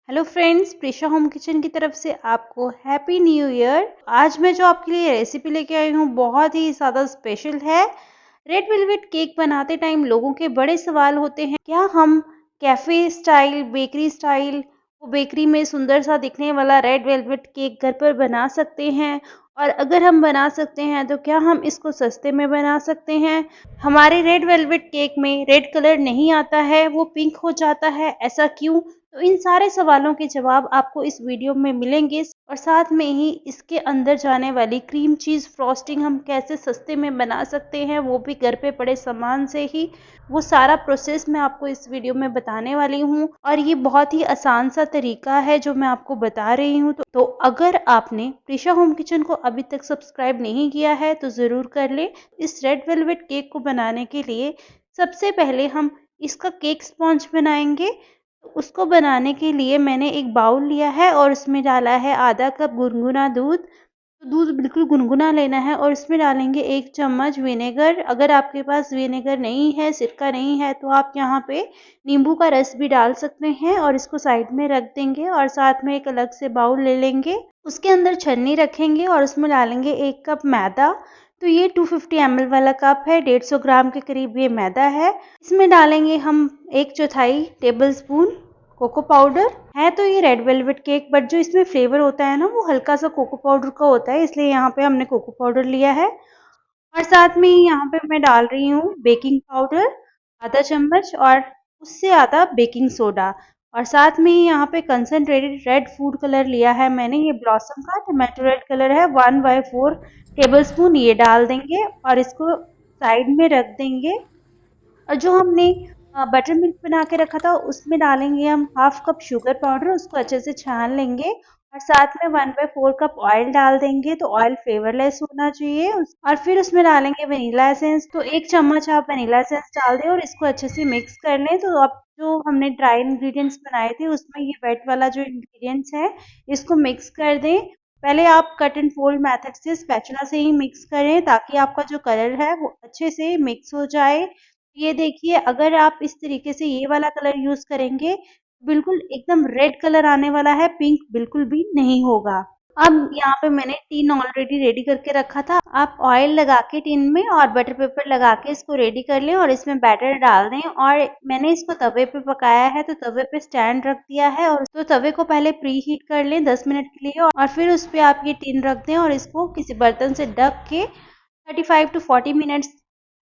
Hello friends, Prisha home kitchen की तरफ से आपको हैप्पी न्यू ईयर। आज मैं जो आपके लिए रेसिपी लेके आई हूँ बहुत ही ज़्यादा स्पेशल है। रेड वेलवेट केक बनाते टाइम लोगों के बड़े सवाल होते हैं, क्या हम कैफ़े स्टाइल, बेकरी स्टाइल, वो बेकरी में सुंदर सा दिखने वाला रेड वेलवेट केक घर पर बना सकते हैं? और अगर हम बना सकते हैं तो क्या हम इसको सस्ते में बना सकते हैं? हमारे रेड वेलवेट केक में रेड कलर नहीं आता है, वो पिंक हो जाता है, ऐसा क्यों? तो इन सारे सवालों के जवाब आपको इस वीडियो में मिलेंगे और साथ में ही इसके अंदर जाने वाली क्रीम चीज़ फ्रॉस्टिंग हम कैसे सस्ते में बना सकते हैं, वो भी घर पे पड़े सामान से ही। वो सारा प्रोसेस मैं आपको इस वीडियो में बताने वाली हूँ और ये बहुत ही आसान सा तरीका है जो मैं आपको बता रही हूँ। तो अगर आपने प्रिशा होम किचन को अभी तक सब्सक्राइब नहीं किया है तो ज़रूर कर ले। इस रेड वेलवेट केक को बनाने के लिए सबसे पहले हम इसका केक स्पॉन्ज बनाएंगे। तो उसको बनाने के लिए मैंने एक बाउल लिया है और उसमें डाला है आधा कप गुनगुना दूध। तो दूध बिल्कुल गुनगुना लेना है और इसमें डालेंगे 1 चम्मच विनेगर। अगर आपके पास विनेगर नहीं है, सिरका नहीं है, तो आप यहाँ पे नींबू का रस भी डाल सकते हैं और इसको साइड में रख देंगे और साथ में एक अलग से बाउल ले लेंगे। उसके अंदर छन्नी रखेंगे और उसमें डालेंगे 1 कप मैदा। तो ये 250 ml वाला कप है, 150 ग्राम के करीब ये मैदा है। इसमें डालेंगे हम 1/4 टेबल स्पून कोको पाउडर। है तो ये रेड वेलवेट केक, बट जो इसमें फ्लेवर होता है ना वो हल्का सा कोको पाउडर का होता है, इसलिए यहाँ पे हमने कोको पाउडर लिया है। और साथ में ही यहाँ पे मैं डाल रही हूँ बेकिंग पाउडर आधा चम्मच और उससे आधा बेकिंग सोडा। और साथ में ही यहाँ पे कंसनट्रेटेड रेड फूड कलर लिया है मैंने, ये ब्लॉसम का टमाटो रेड कलर है, 1/4 टेबल स्पून ये डाल देंगे और इसको साइड में रख देंगे। और जो हमने बटर मिल्क बना के रखा था उसमें डालेंगे हम हाफ कप शुगर पाउडर, उसको अच्छे से छान लेंगे और साथ में 1/4 कप ऑयल डाल देंगे। तो ऑयल फ्लेवरलेस होना चाहिए। और फिर उसमें डालेंगे वनीला एसेंस। तो 1 चम्मच आप वनीला एसेंस डाल दें और इसको अच्छे से मिक्स कर लें। तो अब जो हमने ड्राई इंग्रेडिएंट्स बनाए थे उसमें ये वेट वाला जो इंग्रेडिएंट्स है इसको मिक्स कर दें। पहले आप कट एंड फोल्ड मेथड से स्पैचुला से ही मिक्स करें ताकि आपका जो कलर है वो अच्छे से मिक्स हो जाए। ये देखिए, अगर आप इस तरीके से ये वाला कलर यूज करेंगे बिल्कुल एकदम रेड कलर आने वाला है, पिंक बिल्कुल भी नहीं होगा। अब यहाँ पे मैंने टिन ऑलरेडी रेडी करके रखा था। आप ऑयल लगा के टिन में और बटर पेपर लगा के इसको रेडी कर लें और इसमें बैटर डाल दें। और मैंने इसको तवे पे पकाया है तो तवे पे स्टैंड रख दिया है और तो तवे को पहले प्री हीट कर लें 10 मिनट के लिए और फिर उस पर आप ये टिन रख दें और इसको किसी बर्तन से ढक के 35 टू 40 मिनट्स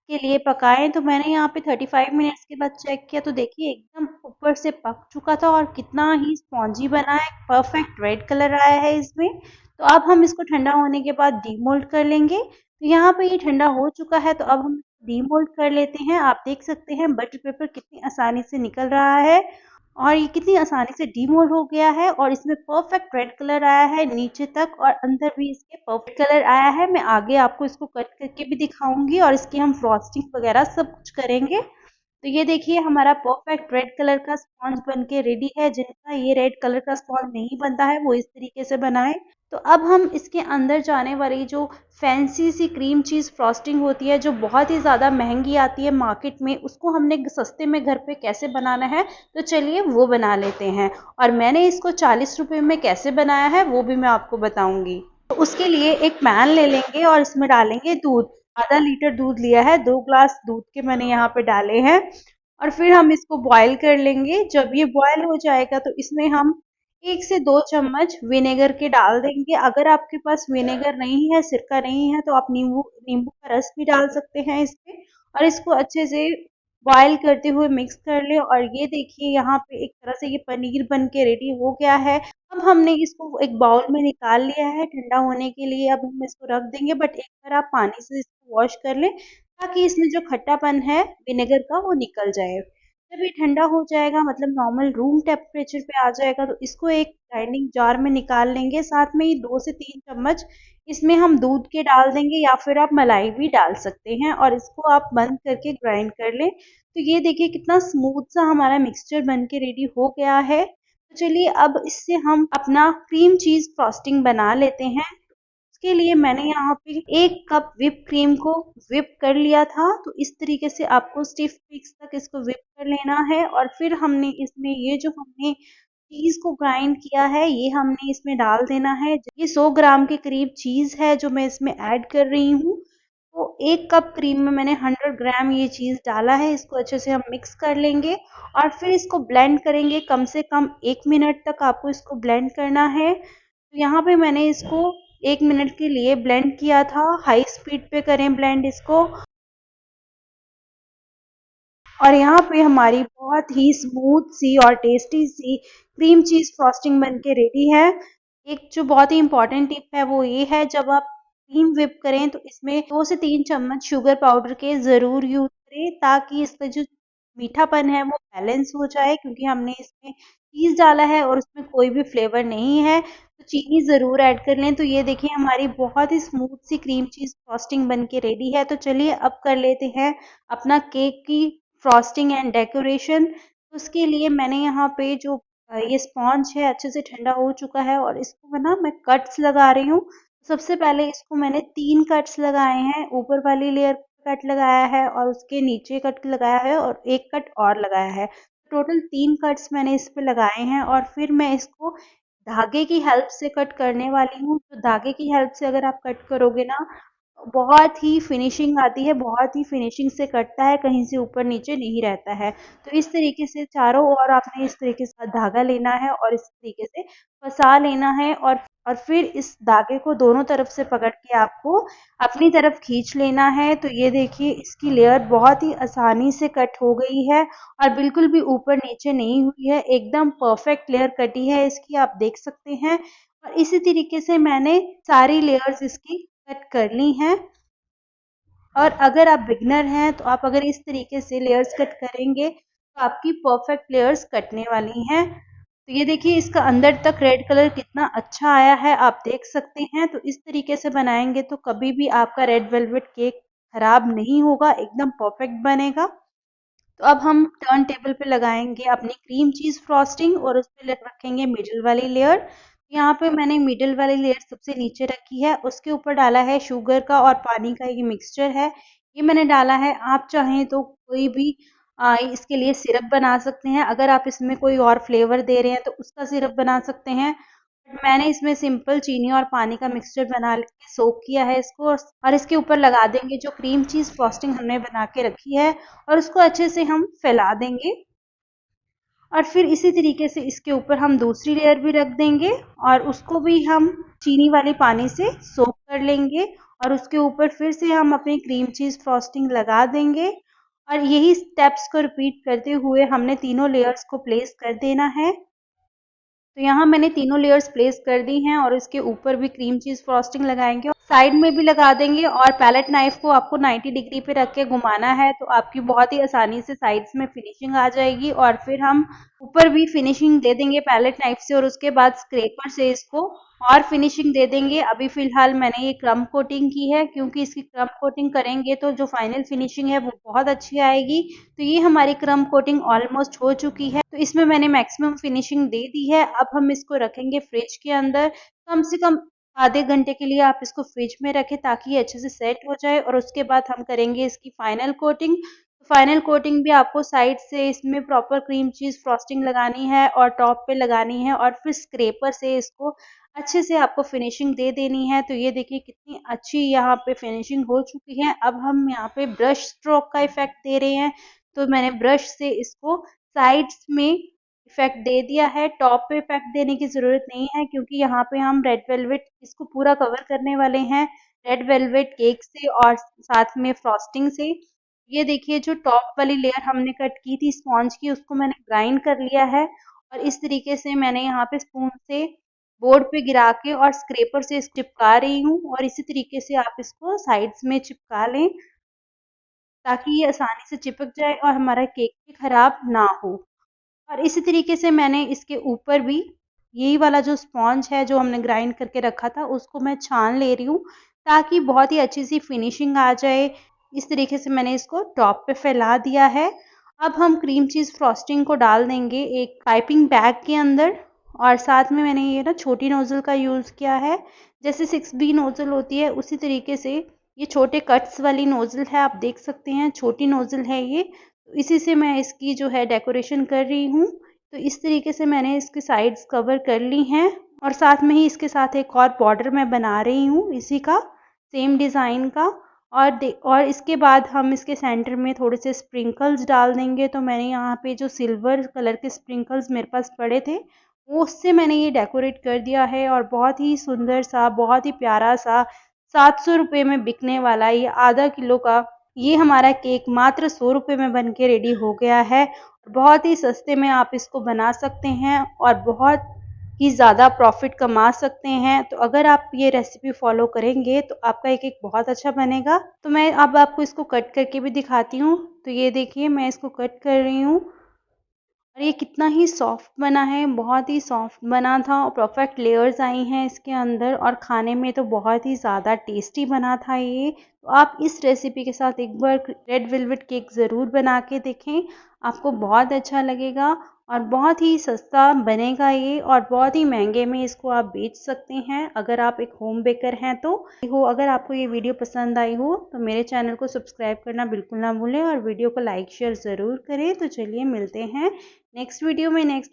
के लिए पकाएं। तो मैंने यहाँ पे 35 मिनट्स के बाद चेक किया तो देखिए एकदम ऊपर से पक चुका था और कितना ही स्पॉन्जी बना है, परफेक्ट रेड कलर आया है इसमें। तो अब हम इसको ठंडा होने के बाद डीमोल्ड कर लेंगे। तो यहाँ पे ये ठंडा हो चुका है तो अब हम डीमोल्ड कर लेते हैं। आप देख सकते हैं बटर पेपर कितनी आसानी से निकल रहा है और ये कितनी आसानी से डीमोल्ड हो गया है और इसमें परफेक्ट रेड कलर आया है नीचे तक और अंदर भी इसके परफेक्ट कलर आया है। मैं आगे आपको इसको कट करके भी दिखाऊंगी और इसकी हम फ्रॉस्टिंग वगैरह सब कुछ करेंगे। तो ये देखिए हमारा परफेक्ट रेड कलर का स्पॉन्ज बन के रेडी है। जिनका ये रेड कलर का स्पॉन्ज नहीं बनता है वो इस तरीके से बनाए। तो अब हम इसके अंदर जाने वाली जो फैंसी सी क्रीम चीज़ फ्रॉस्टिंग होती है जो बहुत ही ज़्यादा महंगी आती है मार्केट में, उसको हमने सस्ते में घर पे कैसे बनाना है तो चलिए वो बना लेते हैं। और मैंने इसको 40 रुपये में कैसे बनाया है वो भी मैं आपको बताऊंगी। तो उसके लिए एक पैन ले लेंगे और इसमें डालेंगे दूध। आधा लीटर दूध लिया है, 2 ग्लास दूध के मैंने यहाँ पे डाले हैं। और फिर हम इसको बॉईल कर लेंगे। जब ये बॉईल हो जाएगा तो इसमें हम 1 से 2 चम्मच विनेगर के डाल देंगे। अगर आपके पास विनेगर नहीं है, सिरका नहीं है, तो आप नींबू नींबू का रस भी डाल सकते हैं इसमें। और इसको अच्छे से बॉईल करते हुए मिक्स कर लें। और ये देखिए यहाँ पे एक तरह से ये पनीर बन के रेडी हो गया है। अब हमने इसको एक बाउल में निकाल लिया है ठंडा होने के लिए। अब हम इसको रख देंगे, बट एक बार आप पानी से इसको वॉश कर लें ताकि इसमें जो खट्टापन है विनेगर का वो निकल जाए। जब ये ठंडा हो जाएगा मतलब नॉर्मल रूम टेम्परेचर पे आ जाएगा तो इसको एक ग्राइंडिंग जार में निकाल लेंगे। साथ में ही 2 से 3 चम्मच इसमें हम दूध के डाल देंगे या फिर आप मलाई भी डाल सकते हैं और इसको आप बंद करके ग्राइंड कर लें। तो ये देखिए कितना स्मूथ सा हमारा मिक्सचर बन के रेडी हो गया है। तो चलिए अब इससे हम अपना क्रीम चीज फ्रॉस्टिंग बना लेते हैं। उसके लिए मैंने यहाँ पे 1 कप व्हिप क्रीम को व्हिप कर लिया था। तो इस तरीके से आपको स्टिफ फिक्स तक इसको व्हिप कर लेना है। और फिर हमने इसमें ये जो हमने चीज़ को ग्राइंड किया है ये हमने इसमें डाल देना है। ये 100 ग्राम के करीब चीज़ है जो मैं इसमें ऐड कर रही हूँ। तो 1 कप क्रीम में मैंने 100 ग्राम ये चीज़ डाला है। इसको अच्छे से हम मिक्स कर लेंगे और फिर इसको ब्लेंड करेंगे। कम से कम 1 मिनट तक आपको इसको ब्लेंड करना है। तो यहाँ पे मैंने इसको 1 मिनट के लिए ब्लेंड किया था। हाई स्पीड पे करें ब्लेंड इसको। और यहाँ पे हमारी बहुत ही स्मूथ सी और टेस्टी सी क्रीम चीज़ फ्रॉस्टिंग बन के रेडी है। एक जो बहुत ही इम्पोर्टेंट टिप है वो ये है, जब आप क्रीम व्हिप करें तो इसमें 2 से 3 चम्मच शुगर पाउडर के ज़रूर यूज़ करें, ताकि इसका जो मीठापन है वो बैलेंस हो जाए, क्योंकि हमने इसमें चीज़ डाला है और उसमें कोई भी फ्लेवर नहीं है। तो चीनी ज़रूर ऐड कर लें। तो ये देखिए हमारी बहुत ही स्मूथ सी क्रीम चीज़ फ्रॉस्टिंग बन के रेडी है। तो चलिए अब कर लेते हैं अपना केक की फ्रॉस्टिंग एंड डेकोरेशन। उसके लिए मैंने यहाँ पे जो ये स्पॉन्ज है अच्छे से ठंडा हो चुका है और इसको मैं कट्स लगा रही हूँ। सबसे पहले इसको मैंने 3 कट्स लगाए हैं। ऊपर वाली लेयर पे कट लगाया है और उसके नीचे कट लगाया है और 1 कट और लगाया है। टोटल 3 कट्स मैंने इस पे लगाए हैं और फिर मैं इसको धागे की हेल्प से कट करने वाली हूँ। तो धागे की हेल्प से अगर आप कट करोगे ना, बहुत ही फिनिशिंग आती है, बहुत ही फिनिशिंग से कटता है, कहीं से ऊपर नीचे नहीं रहता है। तो इस तरीके से चारों ओर आपने इस तरीके से धागा लेना है और इस तरीके से फंसा लेना है और फिर इस धागे को दोनों तरफ से पकड़ के आपको अपनी तरफ खींच लेना है। तो ये देखिए इसकी लेयर बहुत ही आसानी से कट हो गई है और बिल्कुल भी ऊपर नीचे नहीं हुई है, एकदम परफेक्ट लेयर कटी है इसकी, आप देख सकते हैं। और इसी तरीके से मैंने सारी लेयर्स इसकी कट कर ली हैं। और अगर आप बिगनर हैं तो आप अगर इस तरीके से लेयर्स कट करेंगे तो आपकी परफेक्ट लेयर्स कटने वाली हैं। तो ये देखिए इसका अंदर तक रेड कलर कितना अच्छा आया है, आप देख सकते हैं। तो इस तरीके से बनाएंगे तो कभी भी आपका रेड वेलवेट केक खराब नहीं होगा, एकदम परफेक्ट बनेगा। तो अब हम टर्न टेबल पे लगाएंगे अपनी क्रीम चीज़ फ्रॉस्टिंग और उस पे रखेंगे मिडिल वाली लेयर। यहाँ पे मैंने मिडिल वाली लेयर सबसे नीचे रखी है, उसके ऊपर डाला है शुगर का और पानी का ये मिक्सचर है, ये मैंने डाला है। आप चाहें तो कोई भी इसके लिए सिरप बना सकते हैं। अगर आप इसमें कोई और फ्लेवर दे रहे हैं तो उसका सिरप बना सकते हैं। मैंने इसमें सिंपल चीनी और पानी का मिक्सचर बना के सोक किया है इसको, और इसके ऊपर लगा देंगे जो क्रीम चीज़ फ्रॉस्टिंग हमने बना के रखी है और उसको अच्छे से हम फैला देंगे। और फिर इसी तरीके से इसके ऊपर हम दूसरी लेयर भी रख देंगे और उसको भी हम चीनी वाले पानी से सोक कर लेंगे और उसके ऊपर फिर से हम अपनी क्रीम चीज़ फ्रॉस्टिंग लगा देंगे। और यही स्टेप्स को रिपीट करते हुए हमने तीनों लेयर्स को प्लेस कर देना है। तो यहाँ मैंने तीनों लेयर्स प्लेस कर दी हैं और इसके ऊपर भी क्रीम चीज़ फ्रॉस्टिंग लगाएंगे, साइड में भी लगा देंगे। और पैलेट नाइफ को आपको 90 डिग्री पे रख के घुमाना है तो आपकी बहुत ही आसानी से साइड्स में फिनिशिंग आ जाएगी। और फिर हम ऊपर भी फिनिशिंग दे देंगे पैलेट नाइफ से और उसके बाद स्क्रेपर से इसको और फिनिशिंग दे देंगे। अभी फिलहाल मैंने ये क्रम्ब कोटिंग की है, क्योंकि इसकी क्रम्ब कोटिंग करेंगे तो जो फाइनल फिनिशिंग है वो बहुत अच्छी आएगी। तो ये हमारी क्रम्ब कोटिंग ऑलमोस्ट हो चुकी है, तो इसमें मैंने मैक्सिमम फिनिशिंग दे दी है। अब हम इसको रखेंगे फ्रिज के अंदर। कम से कम आधे घंटे के लिए आप इसको फ्रिज में रखें ताकि ये अच्छे से सेट हो जाए और उसके बाद हम करेंगे इसकी फाइनल कोटिंग। फाइनल कोटिंग भी आपको साइड से इसमें प्रॉपर क्रीम चीज़ फ्रॉस्टिंग लगानी है और टॉप पे लगानी है और फिर स्क्रेपर से इसको अच्छे से आपको फिनिशिंग दे देनी है। तो ये देखिए कितनी अच्छी यहाँ पे फिनिशिंग हो चुकी है। अब हम यहाँ पे ब्रश स्ट्रोक का इफेक्ट दे रहे हैं। तो मैंने ब्रश से इसको साइड्स में इफेक्ट दे दिया है। टॉप पे इफेक्ट देने की ज़रूरत नहीं है, क्योंकि यहाँ पे हम रेड वेलवेट इसको पूरा कवर करने वाले हैं रेड वेलवेट केक से और साथ में फ्रॉस्टिंग से। ये देखिए जो टॉप वाली लेयर हमने कट की थी स्पॉन्ज की, उसको मैंने ग्राइंड कर लिया है और इस तरीके से मैंने यहाँ पे स्पून से बोर्ड पे गिरा के और स्क्रेपर से चिपका रही हूँ। और इसी तरीके से आप इसको साइड्स में चिपका लें ताकि ये आसानी से चिपक जाए और हमारा केक भी खराब ना हो। और इसी तरीके से मैंने इसके ऊपर भी यही वाला जो स्पॉन्ज है जो हमने ग्राइंड करके रखा था उसको मैं छान ले रही हूँ, ताकि बहुत ही अच्छी सी फिनिशिंग आ जाए। इस तरीके से मैंने इसको टॉप पे फैला दिया है। अब हम क्रीम चीज़ फ्रॉस्टिंग को डाल देंगे एक पाइपिंग बैग के अंदर। और साथ में मैंने ये ना छोटी नोज़ल का यूज़ किया है, जैसे 6B नोज़ल होती है उसी तरीके से ये छोटे कट्स वाली नोज़ल है, आप देख सकते हैं छोटी नोज़ल है ये। तो इसी से मैं इसकी जो है डेकोरेशन कर रही हूँ। तो इस तरीके से मैंने इसकी साइड्स कवर कर ली हैं और साथ में ही इसके साथ एक और बॉर्डर मैं बना रही हूँ इसी का, सेम डिज़ाइन का। और इसके बाद हम इसके सेंटर में थोड़े से स्प्रिंकल्स डाल देंगे। तो मैंने यहाँ पे जो सिल्वर कलर के स्प्रिंकल्स मेरे पास पड़े थे, वो उससे मैंने ये डेकोरेट कर दिया है और बहुत ही सुंदर सा, बहुत ही प्यारा सा 700 रुपये में बिकने वाला ये आधा किलो का ये हमारा केक मात्र 100 रुपये में बन के रेडी हो गया है। बहुत ही सस्ते में आप इसको बना सकते हैं और बहुत ही ज़्यादा प्रॉफिट कमा सकते हैं। तो अगर आप ये रेसिपी फॉलो करेंगे तो आपका एक बहुत अच्छा बनेगा। तो मैं अब आपको इसको कट करके भी दिखाती हूँ। तो ये देखिए मैं इसको कट कर रही हूँ और ये कितना ही सॉफ्ट बना है, बहुत ही सॉफ्ट बना था और परफेक्ट लेयर्स आई हैं इसके अंदर और खाने में तो बहुत ही ज़्यादा टेस्टी बना था ये। तो आप इस रेसिपी के साथ एक बार रेड वेलवेट केक ज़रूर बना के देखें, आपको बहुत अच्छा लगेगा और बहुत ही सस्ता बनेगा ये और बहुत ही महंगे में इसको आप बेच सकते हैं अगर आप एक होम बेकर हैं तो। अगर आपको ये वीडियो पसंद आई हो तो मेरे चैनल को सब्सक्राइब करना बिल्कुल ना भूलें और वीडियो को लाइक शेयर ज़रूर करें। तो चलिए मिलते हैं नेक्स्ट वीडियो में नेक्स्ट